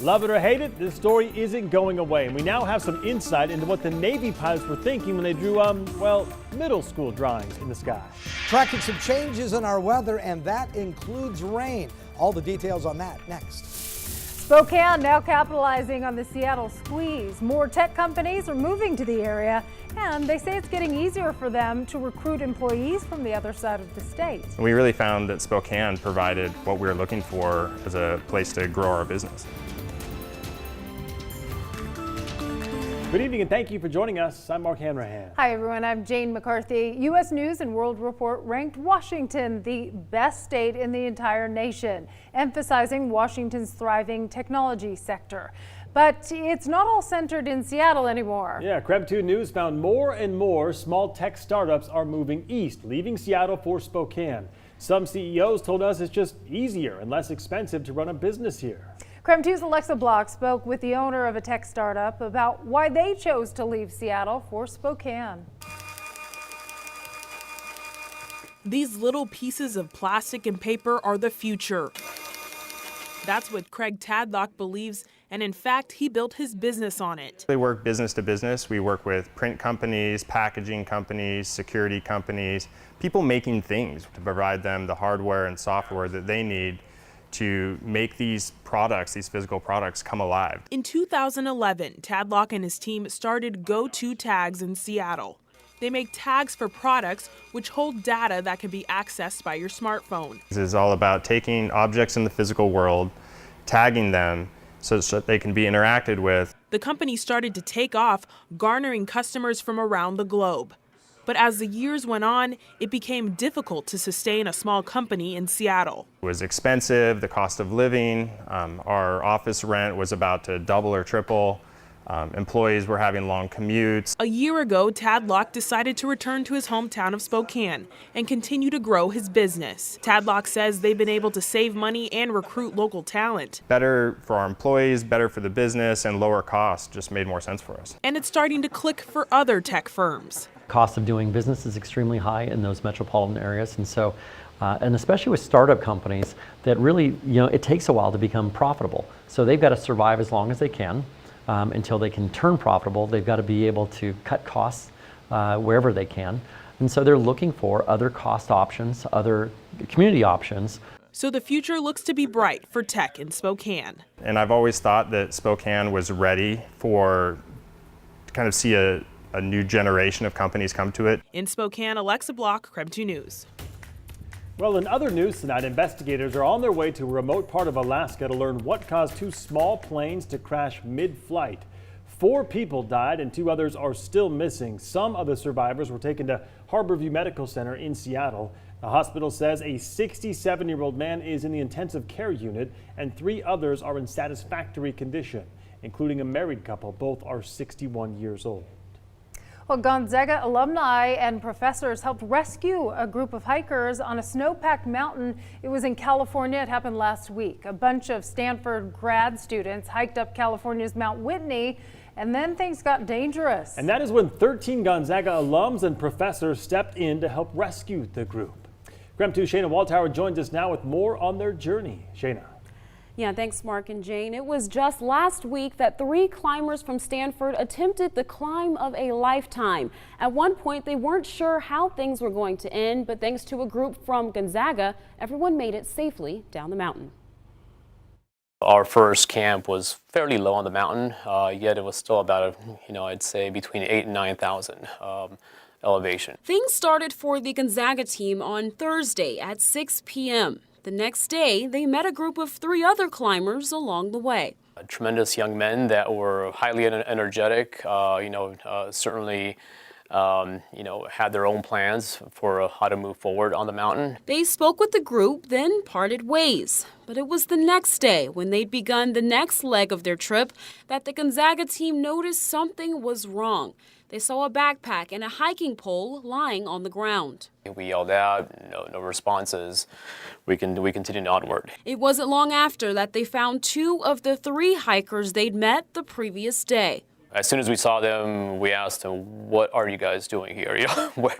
Love it or hate it, this story isn't going away, and we now have some insight into what the Navy pilots were thinking when they drew, well, middle school drawings in the sky. Tracking some changes in our weather, and that includes rain. All the details on that next. Spokane now capitalizing on the Seattle squeeze. More tech companies are moving to the area, and they say it's getting easier for them to recruit employees from the other side of the state. We really found that Spokane provided what we were looking for as a place to grow our business. Good evening and thank you for joining us. I'm Mark Hanrahan. Hi everyone, I'm Jane McCarthy. U.S. News and World Report ranked Washington the best state in the entire nation, emphasizing Washington's thriving technology sector. But it's not all centered in Seattle anymore. Yeah, KREM 2 News found more and more small tech startups are moving east, leaving Seattle for Spokane. Some CEOs told us it's just easier and less expensive to run a business here. KREM 2's Alexa Block spoke with the owner of a tech startup about why they chose to leave Seattle for Spokane. These little pieces of plastic and paper are the future. That's what Craig Tadlock believes, and in fact, he built his business on it. They work business to business. We work with print companies, packaging companies, security companies, people making things to provide them the hardware and software that they need to make these products, these physical products, come alive. In 2011, Tadlock and his team started Go-To Tags in Seattle. They make tags for products which hold data that can be accessed by your smartphone. This is all about taking objects in the physical world, tagging them so that they can be interacted with. The company started to take off, garnering customers from around the globe. But as the years went on, it became difficult to sustain a small company in Seattle. It was expensive, the cost of living, our office rent was about to double or triple. Employees were having long commutes. A year ago, Tadlock decided to return to his hometown of Spokane and continue to grow his business. Tadlock says they've been able to save money and recruit local talent. Better for our employees, better for the business, and lower costs just made more sense for us. And it's starting to click for other tech firms. Cost of doing business is extremely high in those metropolitan areas, and so, and especially with startup companies that really, it takes a while to become profitable. So they've got to survive as long as they can until they can turn profitable. They've got to be able to cut costs wherever they can, and so they're looking for other cost options, other community options. So the future looks to be bright for tech in Spokane. And I've always thought that Spokane was ready to kind of see a new generation of companies come to it. In Spokane, Alexa Block, KREM 2 News. Well, in other news tonight, investigators are on their way to a remote part of Alaska to learn what caused two small planes to crash mid-flight. 4 people died and 2 others are still missing. Some of the survivors were taken to Harborview Medical Center in Seattle. The hospital says a 67-year-old man is in the intensive care unit and 3 others are in satisfactory condition, including a married couple. Both are 61 years old. Well, Gonzaga alumni and professors helped rescue a group of hikers on a snow-packed mountain. It was in California. It happened last week. A bunch of Stanford grad students hiked up California's Mount Whitney, and then things got dangerous. And that is when 13 Gonzaga alums and professors stepped in to help rescue the group. KREM 2 Shayna Waltower joins us now with more on their journey. Shayna. Yeah, thanks, Mark and Jane. It was just last week that 3 climbers from Stanford attempted the climb of a lifetime. At one point, they weren't sure how things were going to end, but thanks to a group from Gonzaga, everyone made it safely down the mountain. Our first camp was fairly low on the mountain, yet it was still about, I'd say between 8,000 and 9,000 elevation. Things started for the Gonzaga team on Thursday at 6 p.m. The next day, they met a group of 3 other climbers along the way. Tremendous young men that were highly energetic, certainly, had their own plans for how to move forward on the mountain. They spoke with the group, then parted ways. But it was the next day, when they'd begun the next leg of their trip, that the Gonzaga team noticed something was wrong. They saw a backpack and a hiking pole lying on the ground. We yelled out, no responses. We continued onward. It wasn't long after that they found 2 of the 3 hikers they'd met the previous day. As soon as we saw them, we asked them, "What are you guys doing here? What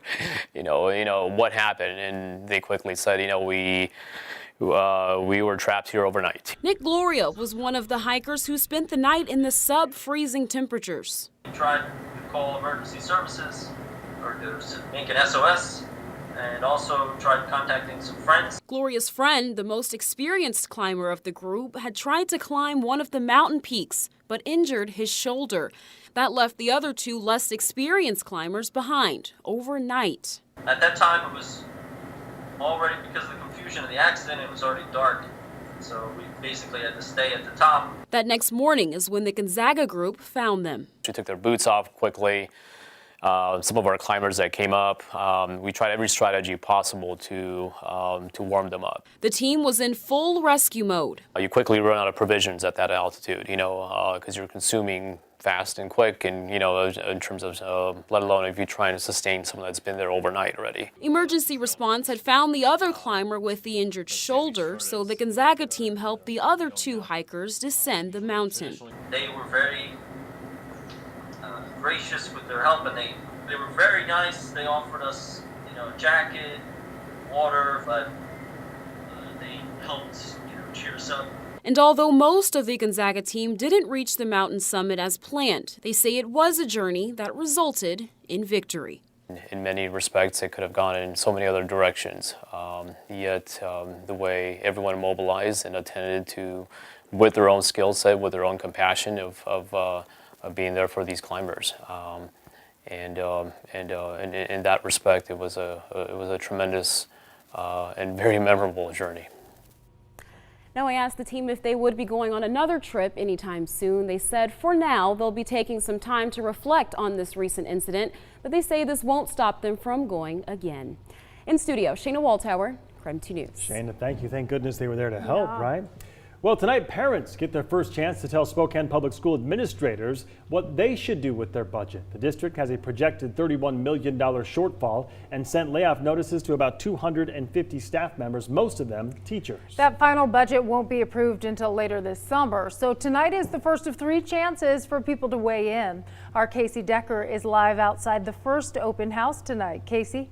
happened?" And they quickly said, we were trapped here overnight. Nick Gloria was one of the hikers who spent the night in the sub-freezing temperatures. We tried to call emergency services or to make an SOS, and also tried contacting some friends. Gloria's friend, the most experienced climber of the group, had tried to climb one of the mountain peaks, but injured his shoulder. That left the other two less experienced climbers behind overnight. At that time, it was already, because of the confusion of the accident, it was already dark. So we basically had to stay at the top. That next morning is when the Gonzaga group found them. We took their boots off quickly. Some of our climbers that came up, we tried every strategy possible to warm them up. The team was in full rescue mode. You quickly run out of provisions at that altitude, because you're consuming fast and quick, and in terms of, let alone if you're trying to sustain someone that's been there overnight already. Emergency response had found the other climber with the injured shoulder, so the Gonzaga team helped the other two hikers descend the mountain. They were very gracious with their help, and they were very nice. They offered us, a jacket, water, but they helped, cheer us up. And although most of the Gonzaga team didn't reach the mountain summit as planned, they say it was a journey that resulted in victory. In many respects, it could have gone in so many other directions. Yet the way everyone mobilized and attended to, with their own skill set, with their own compassion of being there for these climbers, and in that respect, it was a tremendous and very memorable journey. Now, I asked the team if they would be going on another trip anytime soon. They said for now they'll be taking some time to reflect on this recent incident, but they say this won't stop them from going again. In studio, Shayna Waltower, KREM 2 News. Shayna, thank you. Thank goodness they were there to help, right? Well, tonight, parents get their first chance to tell Spokane Public School administrators what they should do with their budget. The district has a projected $31 million shortfall and sent layoff notices to about 250 staff members, most of them teachers. That final budget won't be approved until later this summer. So tonight is the first of 3 chances for people to weigh in. Our Casey Decker is live outside the first open house tonight. Casey?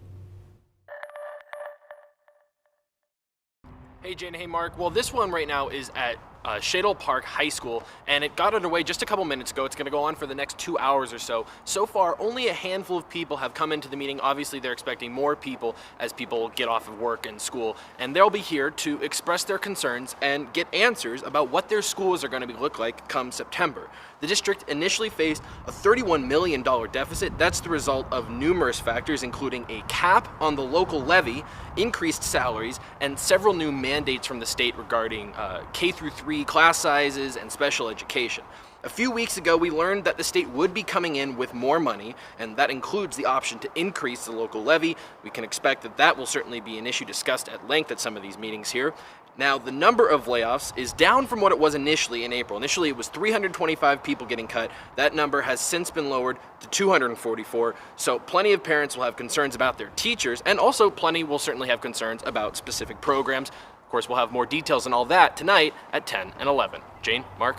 Hey Jane, hey Mark. Well, this one right now is at Shadle Park High School, and it got underway just a couple minutes ago. It's going to go on for the next 2 hours or so. So far, only a handful of people have come into the meeting. Obviously, they're expecting more people as people get off of work and school, and they'll be here to express their concerns and get answers about what their schools are going to look like come September. The district initially faced a $31 million deficit. That's the result of numerous factors, including a cap on the local levy, increased salaries, and several new mandates from the state regarding K-3 class sizes and special education. A few weeks ago, we learned that the state would be coming in with more money, and that includes the option to increase the local levy. We can expect that that will certainly be an issue discussed at length at some of these meetings here. Now, the number of layoffs is down from what it was initially in April. Initially, it was 325 people getting cut. That number has since been lowered to 244. So plenty of parents will have concerns about their teachers, and also plenty will certainly have concerns about specific programs. Of course, we'll have more details on all that tonight at 10 and 11. Jane, Mark?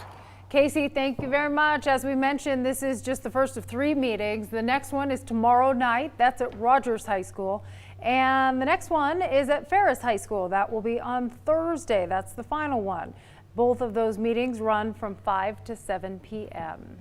Casey, thank you very much. As we mentioned, this is just the first of 3 meetings. The next one is tomorrow night. That's at Rogers High School. And the next one is at Ferris High School. That will be on Thursday. That's the final one. Both of those meetings run from 5 to 7 p.m.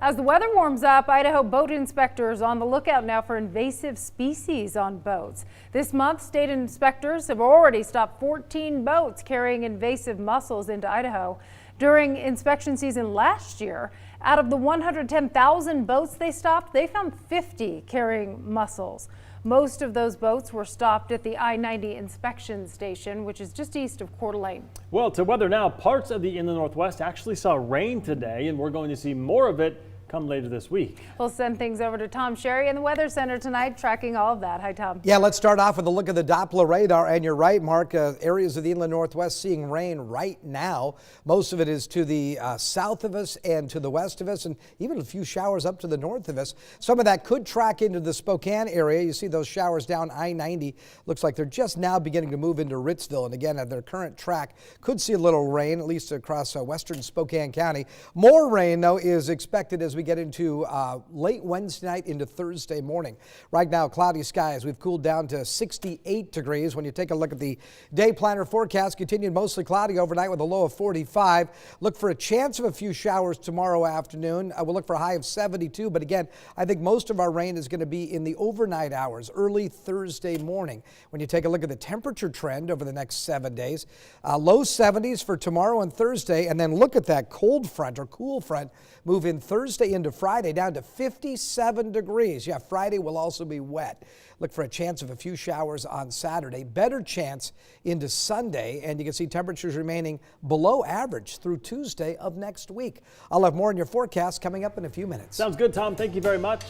As the weather warms up, Idaho boat inspectors on the lookout now for invasive species on boats. This month, state inspectors have already stopped 14 boats carrying invasive mussels into Idaho. During inspection season last year, out of the 110,000 boats they stopped, they found 50 carrying mussels. Most of those boats were stopped at the I-90 inspection station, which is just east of Coeur d'Alene. Well, to weather now, parts of the inland Northwest actually saw rain today, and we're going to see more of it come later this week. We'll send things over to Tom Sherry in the Weather Center tonight, tracking all of that. Hi, Tom. Yeah, let's start off with a look at the Doppler radar. And you're right, Mark, areas of the inland Northwest seeing rain right now. Most of it is to the south of us and to the west of us, and even a few showers up to the north of us. Some of that could track into the Spokane area. You see those showers down I-90. Looks like they're just now beginning to move into Ritzville. And again, at their current track, could see a little rain, at least across western Spokane County. More rain, though, is expected as we we get into late Wednesday night into Thursday morning. Right now, cloudy skies. We've cooled down to 68 degrees. When you take a look at the day planner forecast, continued mostly cloudy overnight with a low of 45. Look for a chance of a few showers tomorrow afternoon. We'll look for a high of 72. But again, I think most of our rain is going to be in the overnight hours, early Thursday morning. When you take a look at the temperature trend over the next 7 days, low 70s for tomorrow and Thursday, and then look at that cold front or cool front move in Thursday into Friday down to 57 degrees. Yeah, Friday will also be wet. Look for a chance of a few showers on Saturday. Better chance into Sunday, and you can see temperatures remaining below average through Tuesday of next week. I'll have more in your forecast coming up in a few minutes. Sounds good, Tom. Thank you very much.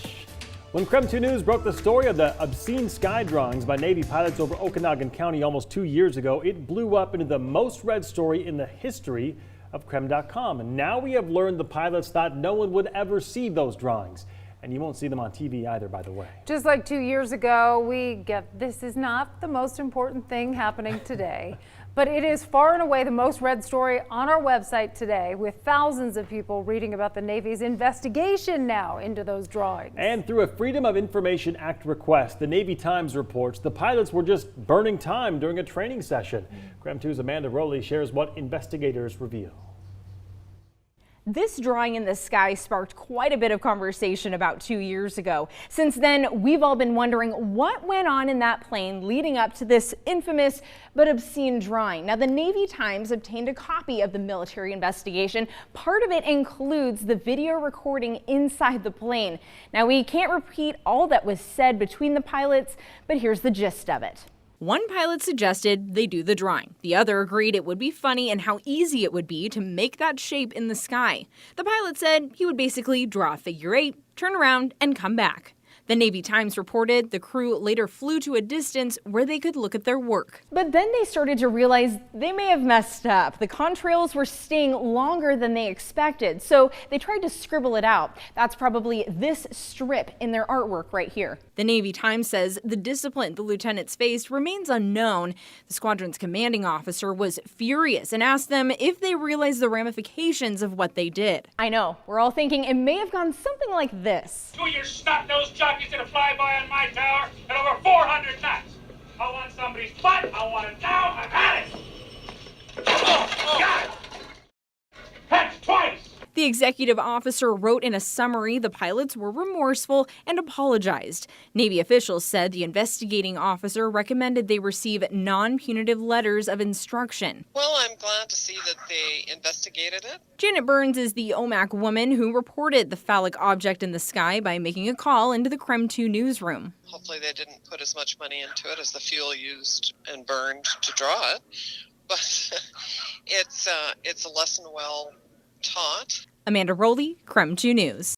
When KREM 2 News broke the story of the obscene sky drawings by Navy pilots over Okanagan County almost 2 years ago, it blew up into the most read story in the history of KREM.com. And now we have learned the pilots thought no one would ever see those drawings. And you won't see them on TV either, by the way. Just like 2 years ago, we get this is not the most important thing happening today. But it is far and away the most read story on our website today, with thousands of people reading about the Navy's investigation now into those drawings. And through a Freedom of Information Act request, the Navy Times reports the pilots were just burning time during a training session. KREM 2's Amanda Rowley shares what investigators reveal. This drawing in the sky sparked quite a bit of conversation about 2 years ago. Since then, we've all been wondering what went on in that plane leading up to this infamous but obscene drawing. Now, the Navy Times obtained a copy of the military investigation. Part of it includes the video recording inside the plane. Now, we can't repeat all that was said between the pilots, but here's the gist of it. One pilot suggested they do the drawing. The other agreed it would be funny and how easy it would be to make that shape in the sky. The pilot said he would basically draw a figure 8, turn around, and come back. The Navy Times reported the crew later flew to a distance where they could look at their work. But then they started to realize they may have messed up. The contrails were staying longer than they expected, so they tried to scribble it out. That's probably this strip in their artwork right here. The Navy Times says the discipline the lieutenants faced remains unknown. The squadron's commanding officer was furious and asked them if they realized the ramifications of what they did. I know, we're all thinking it may have gone something like this. Do your snot-nosed jockeys did a flyby on my tower at over 400 knots. I want somebody's butt. I want it now. I've had it. Oh, got it. That's twice. The executive officer wrote in a summary the pilots were remorseful and apologized. Navy officials said the investigating officer recommended they receive non-punitive letters of instruction. Well, I'm glad to see that they investigated it. Janet Burns is the OMAC woman who reported the phallic object in the sky by making a call into the KREM 2 newsroom. Hopefully they didn't put as much money into it as the fuel used and burned to draw it. But it's a lesson well taught. Amanda Rowley, KREM 2 News.